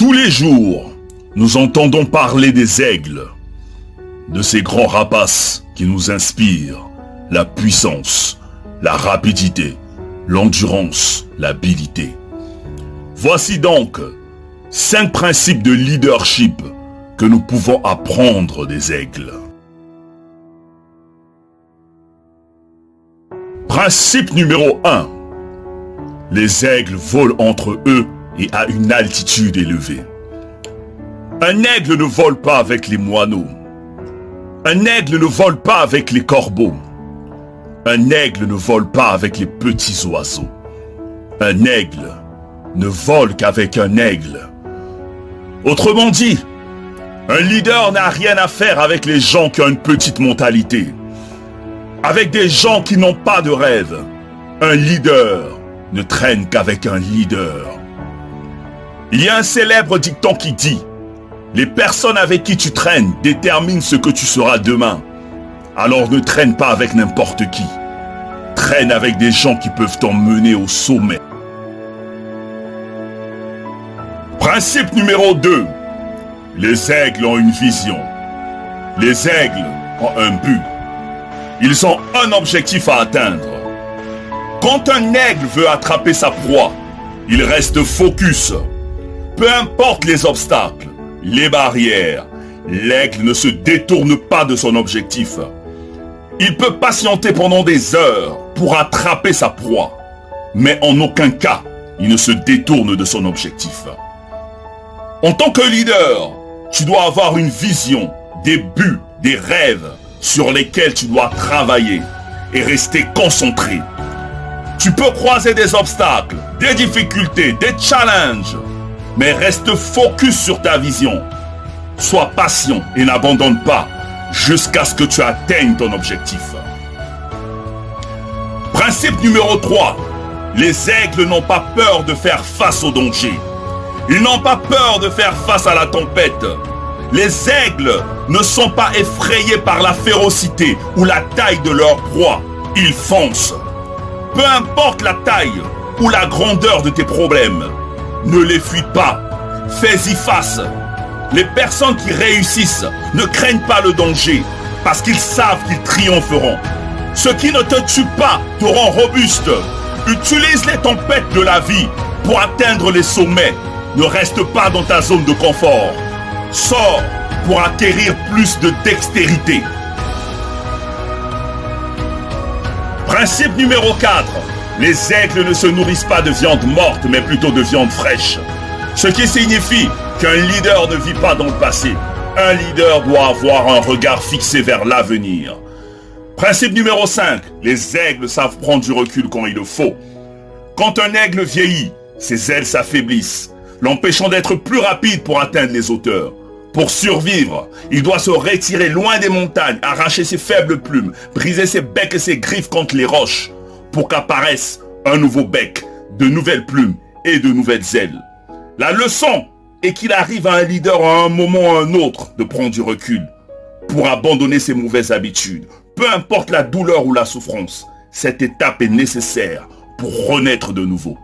Tous les jours, nous entendons parler des aigles, de ces grands rapaces qui nous inspirent la puissance, la rapidité, l'endurance, l'habileté. Voici donc 5 principes de leadership que nous pouvons apprendre des aigles. Principe numéro 1. Les aigles volent entre eux et à une altitude élevée. Un aigle ne vole pas avec les moineaux. Un aigle ne vole pas avec les corbeaux. Un aigle ne vole pas avec les petits oiseaux. Un aigle ne vole qu'avec un aigle. Autrement dit, un leader n'a rien à faire avec les gens qui ont une petite mentalité. Avec des gens qui n'ont pas de rêve. Un leader ne traîne qu'avec un leader. Il y a un célèbre dicton qui dit: les personnes avec qui tu traînes déterminent ce que tu seras demain. Alors ne traîne pas avec n'importe qui. Traîne avec des gens qui peuvent t'emmener au sommet. Principe numéro 2. Les aigles ont une vision. Les aigles ont un but. Ils ont un objectif à atteindre. Quand un aigle veut attraper sa proie, il reste focus. Peu importe les obstacles, les barrières, l'aigle ne se détourne pas de son objectif. Il peut patienter pendant des heures pour attraper sa proie, mais en aucun cas, il ne se détourne de son objectif. En tant que leader, tu dois avoir une vision, des buts, des rêves sur lesquels tu dois travailler et rester concentré. Tu peux croiser des obstacles, des difficultés, des challenges, mais reste focus sur ta vision. Sois patient et n'abandonne pas jusqu'à ce que tu atteignes ton objectif. Principe numéro 3. Les aigles n'ont pas peur de faire face au danger. Ils n'ont pas peur de faire face à la tempête. Les aigles ne sont pas effrayés par la férocité ou la taille de leur proie. Ils foncent. Peu importe la taille ou la grandeur de tes problèmes, ne les fuis pas. Fais-y face. Les personnes qui réussissent ne craignent pas le danger parce qu'ils savent qu'ils triompheront. Ceux qui ne te tuent pas te rendent robuste. Utilise les tempêtes de la vie pour atteindre les sommets. Ne reste pas dans ta zone de confort. Sors pour acquérir plus de dextérité. Principe numéro 4. Les aigles ne se nourrissent pas de viande morte, mais plutôt de viande fraîche. Ce qui signifie qu'un leader ne vit pas dans le passé. Un leader doit avoir un regard fixé vers l'avenir. Principe numéro 5. Les aigles savent prendre du recul quand il le faut. Quand un aigle vieillit, ses ailes s'affaiblissent, l'empêchant d'être plus rapide pour atteindre les hauteurs. Pour survivre, il doit se retirer loin des montagnes, arracher ses faibles plumes, briser ses becs et ses griffes contre les roches, pour qu'apparaisse un nouveau bec, de nouvelles plumes et de nouvelles ailes. La leçon est qu'il arrive à un leader à un moment ou à un autre de prendre du recul, pour abandonner ses mauvaises habitudes. Peu importe la douleur ou la souffrance, cette étape est nécessaire pour renaître de nouveau.